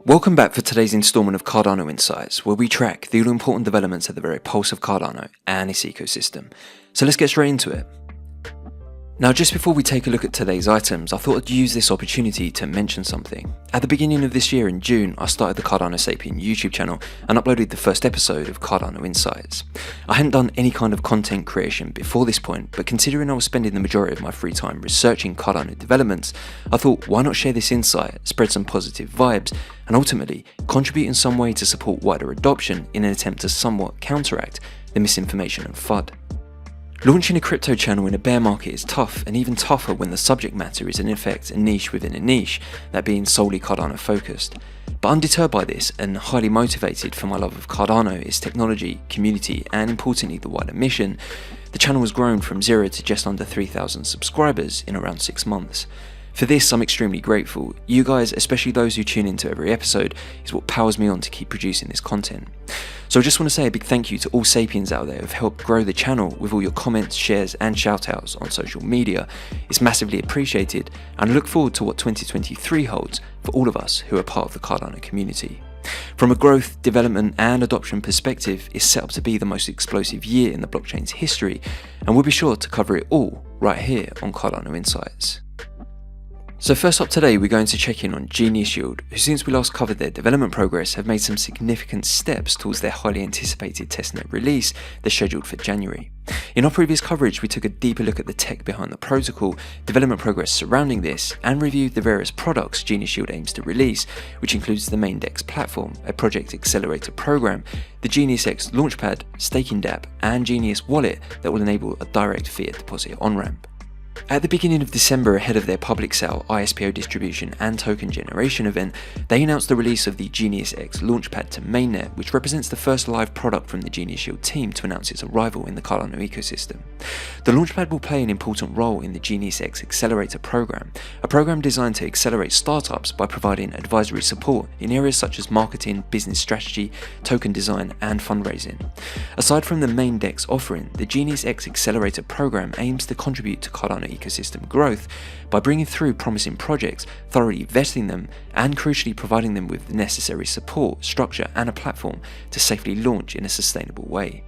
Welcome back for today's installment of Cardano Insights, where we track the all-important developments at the very pulse of Cardano and its ecosystem. So let's get straight into it. Now, just before we take a look at today's items, I thought I'd use this opportunity to mention something. At the beginning of this year in June, I started the Cardano Sapien YouTube channel and uploaded the first episode of Cardano Insights. I hadn't done any kind of content creation before this point, but considering I was spending the majority of my free time researching Cardano developments, I thought, why not share this insight, spread some positive vibes, and ultimately contribute in some way to support wider adoption in an attempt to somewhat counteract the misinformation and FUD. Launching a crypto channel in a bear market is tough, and even tougher when the subject matter is in effect a niche within a niche, that being solely Cardano focused. But undeterred by this and highly motivated for my love of Cardano, its technology, community, and importantly the wider mission, the channel has grown from 0 to just under 3,000 subscribers in around 6 months. For this, I'm extremely grateful. You guys, especially those who tune into every episode, is what powers me on to keep producing this content. So I just want to say a big thank you to all Sapiens out there who have helped grow the channel with all your comments, shares, and shoutouts on social media. It's massively appreciated, and I look forward to what 2023 holds for all of us who are part of the Cardano community. From a growth, development, and adoption perspective, it's set up to be the most explosive year in the blockchain's history, and we'll be sure to cover it all right here on Cardano Insights. So first up today, we're going to check in on Genius Yield, who since we last covered their development progress have made some significant steps towards their highly anticipated testnet release that's scheduled for January. In our previous coverage, we took a deeper look at the tech behind the protocol, development progress surrounding this, and reviewed the various products Genius Yield aims to release, which includes the main DEX platform, a project accelerator program, the Genius X Launchpad, staking dApp, and Genius Wallet that will enable a direct fiat deposit on-ramp. At the beginning of December, ahead of their public sale, ISPO distribution and token generation event, they announced the release of the Genius X Launchpad to mainnet, which represents the first live product from the Genius Yield team to announce its arrival in the Cardano ecosystem. The Launchpad will play an important role in the Genius X Accelerator program, a program designed to accelerate startups by providing advisory support in areas such as marketing, business strategy, token design, and fundraising. Aside from the main DEX offering, the Genius X Accelerator program aims to contribute to Cardano ecosystem growth by bringing through promising projects, thoroughly vetting them, and crucially providing them with the necessary support, structure, and a platform to safely launch in a sustainable way.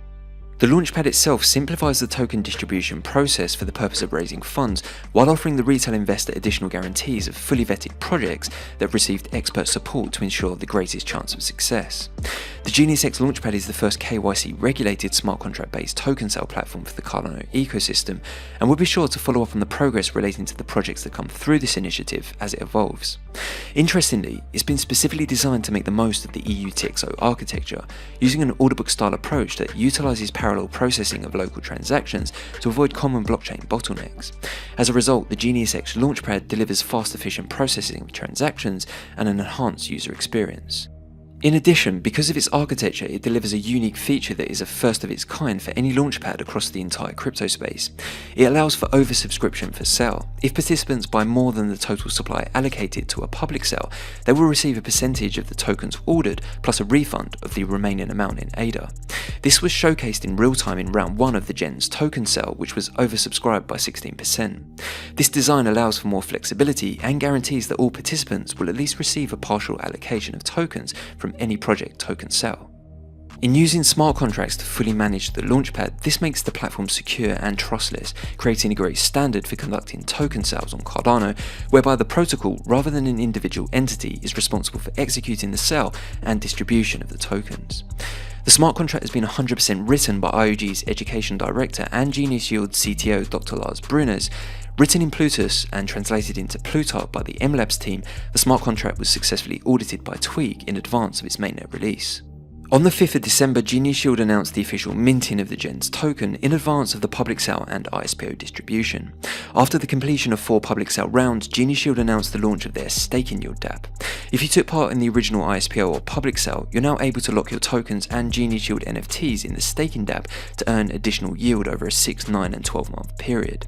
The Launchpad itself simplifies the token distribution process for the purpose of raising funds, while offering the retail investor additional guarantees of fully vetted projects that have received expert support to ensure the greatest chance of success. The Genius X Launchpad is the first KYC regulated smart contract based token sale platform for the Cardano ecosystem, and we'll be sure to follow up on the progress relating to the projects that come through this initiative as it evolves. Interestingly, it's been specifically designed to make the most of the EUTXO architecture, using an order book style approach that utilizes parallel processing of local transactions to avoid common blockchain bottlenecks. As a result, the Genius X Launchpad delivers fast, efficient processing of transactions and an enhanced user experience. In addition, because of its architecture, it delivers a unique feature that is a first of its kind for any launchpad across the entire crypto space. It allows for oversubscription for sale. If participants buy more than the total supply allocated to a public sale, they will receive a percentage of the tokens ordered plus a refund of the remaining amount in ADA. This was showcased in real time in round 1 of the Gens token sale, which was oversubscribed by 16%. This design allows for more flexibility and guarantees that all participants will at least receive a partial allocation of tokens from any project token sale. In using smart contracts to fully manage the Launchpad, this makes the platform secure and trustless, creating a great standard for conducting token sales on Cardano, whereby the protocol, rather than an individual entity, is responsible for executing the sale and distribution of the tokens. The smart contract has been 100% written by IOG's Education Director and Genius Yield CTO Dr. Lars Bruners. Written in Plutus and translated into Plutarch by the MLabs team, the smart contract was successfully audited by Tweak in advance of its mainnet release. On the 5th of December, Genius Yield announced the official minting of the Gens token in advance of the public sale and ISPO distribution. After the completion of 4 public sale rounds, Genius Yield announced the launch of their staking yield dApp. If you took part in the original ISPO or public sale, you're now able to lock your tokens and Genius Yield NFTs in the staking dApp to earn additional yield over a 6, 9 and 12 month period.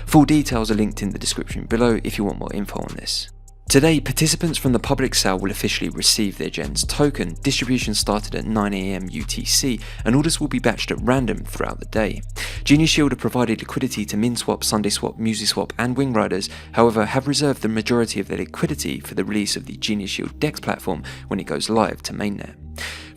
Full details are linked in the description below if you want more info on this. Today, participants from the public sale will officially receive their GENS token. Distribution started at 9 AM UTC, and orders will be batched at random throughout the day. Genius Shield have provided liquidity to MinSwap, SundaySwap, MusiSwap, and WingRiders, however, have reserved the majority of their liquidity for the release of the Genius Shield DEX platform when it goes live to mainnet.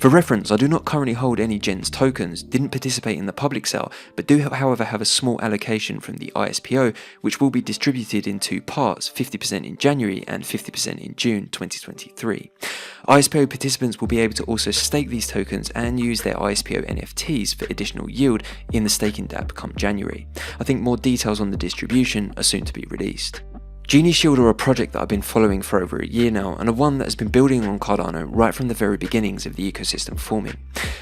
For reference, I do not currently hold any GENS tokens, didn't participate in the public sale, but do however have a small allocation from the ISPO, which will be distributed in two parts, 50% in January and 50% in June 2023. ISPO participants will be able to also stake these tokens and use their ISPO NFTs for additional yield in the staking dApp come January. I think more details on the distribution are soon to be released. Genius Shield are a project that I've been following for over a year now, and are one that has been building on Cardano right from the very beginnings of the ecosystem forming.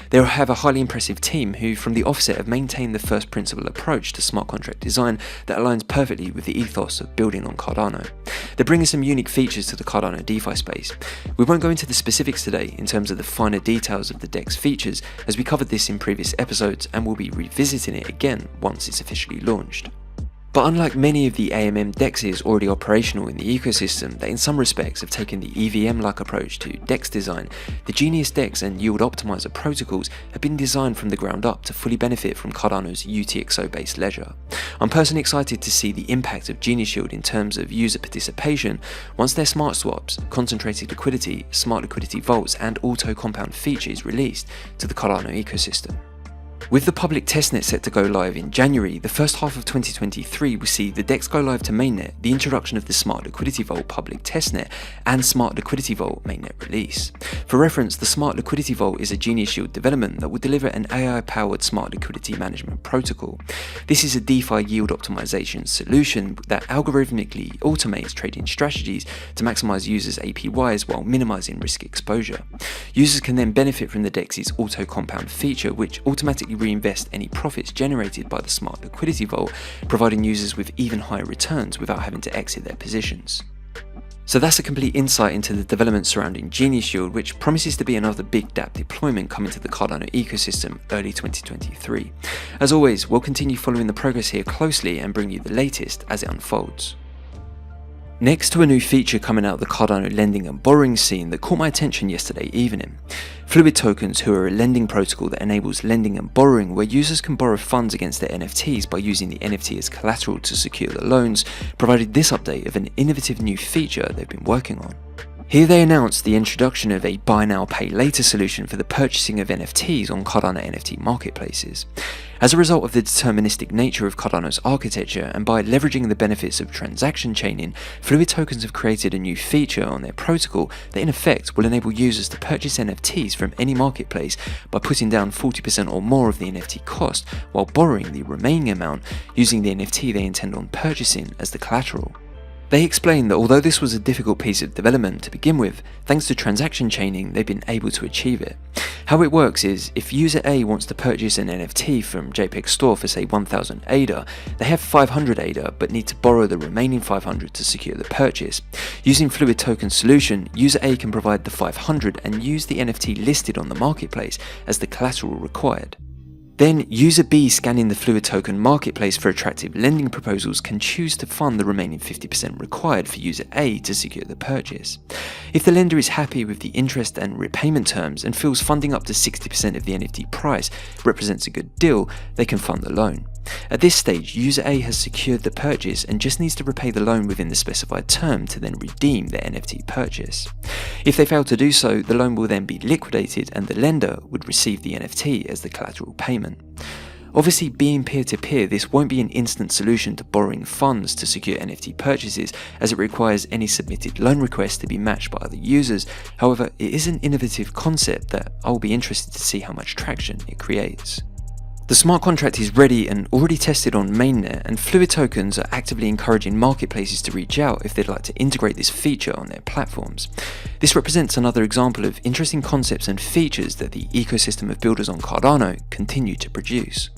They have a highly impressive team who from the offset have maintained the first principle approach to smart contract design that aligns perfectly with the ethos of building on Cardano. They're bringing some unique features to the Cardano DeFi space. We won't go into the specifics today in terms of the finer details of the DEX features, as we covered this in previous episodes and we'll be revisiting it again once it's officially launched. But unlike many of the AMM DEXs already operational in the ecosystem that in some respects have taken the EVM-like approach to DEX design, the Genius DEX and Yield Optimizer protocols have been designed from the ground up to fully benefit from Cardano's UTXO-based ledger. I'm personally excited to see the impact of Genius Shield in terms of user participation once their smart swaps, concentrated liquidity, smart liquidity vaults, and auto compound features released to the Cardano ecosystem. With the public testnet set to go live in January, the first half of 2023 will see the DEX go live to mainnet, the introduction of the Smart Liquidity Vault public testnet, and Smart Liquidity Vault mainnet release. For reference, the Smart Liquidity Vault is a Genius Shield development that will deliver an AI-powered smart liquidity management protocol. This is a DeFi yield optimization solution that algorithmically automates trading strategies to maximize users' APYs while minimizing risk exposure. Users can then benefit from the DEX's auto compound feature, which automatically reinvest any profits generated by the Smart Liquidity Vault, providing users with even higher returns without having to exit their positions. So that's a complete insight into the developments surrounding Genius Shield, which promises to be another big dApp deployment coming to the Cardano ecosystem early 2023. As always, we'll continue following the progress here closely and bring you the latest as it unfolds. Next to a new feature coming out of the Cardano lending and borrowing scene that caught my attention yesterday evening. Fluid tokens, who are a lending protocol that enables lending and borrowing where users can borrow funds against their NFTs by using the NFT as collateral to secure the loans, provided this update of an innovative new feature they've been working on. Here they announced the introduction of a buy now pay later solution for the purchasing of NFTs on Cardano NFT marketplaces. As a result of the deterministic nature of Cardano's architecture and by leveraging the benefits of transaction chaining, Fluid tokens have created a new feature on their protocol that in effect will enable users to purchase NFTs from any marketplace by putting down 40% or more of the NFT cost while borrowing the remaining amount using the NFT they intend on purchasing as the collateral. They explained that although this was a difficult piece of development to begin with, thanks to transaction chaining they've been able to achieve it. How it works is, if user A wants to purchase an NFT from JPG Store for say 1000 ADA, they have 500 ADA but need to borrow the remaining 500 to secure the purchase. Using Fluid Token solution, user A can provide the 500 and use the NFT listed on the marketplace as the collateral required. Then, user B scanning the Fluid Token marketplace for attractive lending proposals can choose to fund the remaining 50% required for user A to secure the purchase. If the lender is happy with the interest and repayment terms and feels funding up to 60% of the NFT price represents a good deal, they can fund the loan. At this stage, user A has secured the purchase and just needs to repay the loan within the specified term to then redeem their NFT purchase. If they fail to do so, the loan will then be liquidated and the lender would receive the NFT as the collateral payment. Obviously, being peer-to-peer, this won't be an instant solution to borrowing funds to secure NFT purchases, as it requires any submitted loan requests to be matched by other users. However, it is an innovative concept that I'll be interested to see how much traction it creates. The smart contract is ready and already tested on mainnet, and Fluid tokens are actively encouraging marketplaces to reach out if they'd like to integrate this feature on their platforms. This represents another example of interesting concepts and features that the ecosystem of builders on Cardano continue to produce.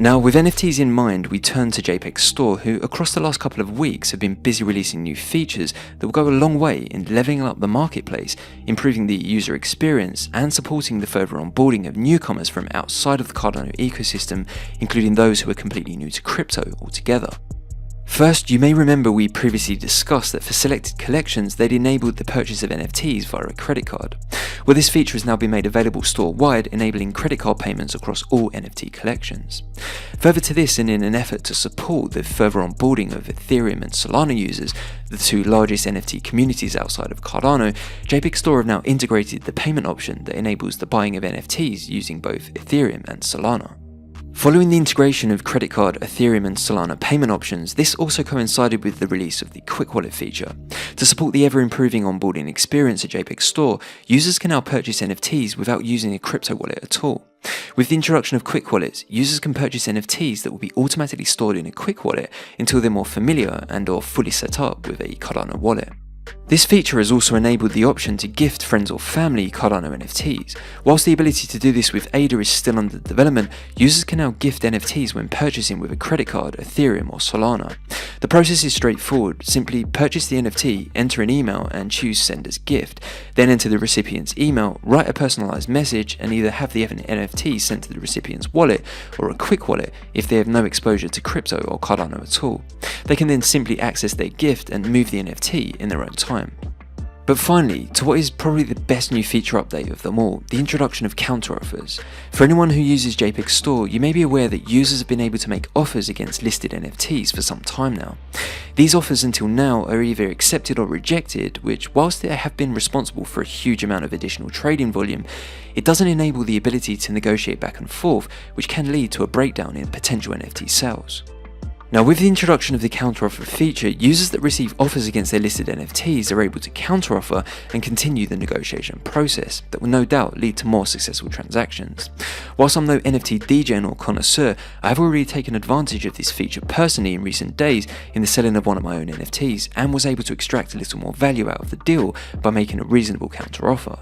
Now, with NFTs in mind, we turn to JPG Store, who across the last couple of weeks have been busy releasing new features that will go a long way in leveling up the marketplace, improving the user experience, and supporting the further onboarding of newcomers from outside of the Cardano ecosystem, including those who are completely new to crypto altogether. First, you may remember we previously discussed that for selected collections, they'd enabled the purchase of NFTs via a credit card. Well, this feature has now been made available store-wide, enabling credit card payments across all NFT collections. Further to this, and in an effort to support the further onboarding of Ethereum and Solana users, the two largest NFT communities outside of Cardano, JPG Store have now integrated the payment option that enables the buying of NFTs using both Ethereum and Solana. Following the integration of credit card, Ethereum and Solana payment options, this also coincided with the release of the Quick Wallet feature. To support the ever-improving onboarding experience at JPG Store, users can now purchase NFTs without using a crypto wallet at all. With the introduction of Quick Wallets, users can purchase NFTs that will be automatically stored in a Quick Wallet until they're more familiar and/or fully set up with a Cardano wallet. This feature has also enabled the option to gift friends or family Cardano NFTs. Whilst the ability to do this with ADA is still under development, users can now gift NFTs when purchasing with a credit card, Ethereum or Solana. The process is straightforward. Simply purchase the NFT, enter an email and choose send as gift, then enter the recipient's email, write a personalized message and either have the NFT sent to the recipient's wallet or a Quick Wallet if they have no exposure to crypto or Cardano at all. They can then simply access their gift and move the NFT in their own time. But finally, to what is probably the best new feature update of them all, the introduction of counteroffers. For anyone who uses JPG Store, you may be aware that users have been able to make offers against listed NFTs for some time now. These offers until now are either accepted or rejected, which whilst they have been responsible for a huge amount of additional trading volume, it doesn't enable the ability to negotiate back and forth, which can lead to a breakdown in potential NFT sales. Now, with the introduction of the counteroffer feature, users that receive offers against their listed NFTs are able to counteroffer and continue the negotiation process that will no doubt lead to more successful transactions. Whilst I'm no NFT DJ or connoisseur, I have already taken advantage of this feature personally in recent days in the selling of one of my own NFTs and was able to extract a little more value out of the deal by making a reasonable counteroffer.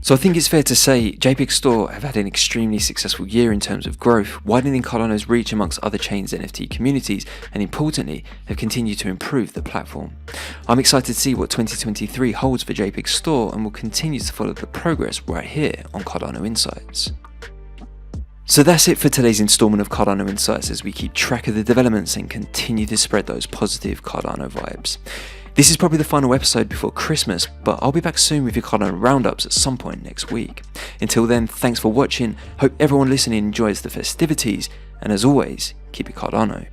So I think it's fair to say JPG Store have had an extremely successful year in terms of growth, widening Cardano's reach amongst other chains' NFT communities, and importantly, have continued to improve the platform. I'm excited to see what 2023 holds for JPG Store and will continue to follow the progress right here on Cardano Insights. So that's it for today's installment of Cardano Insights as we keep track of the developments and continue to spread those positive Cardano vibes. This is probably the final episode before Christmas, but I'll be back soon with your Cardano roundups at some point next week. Until then, thanks for watching, hope everyone listening enjoys the festivities, and as always, keep it Cardano.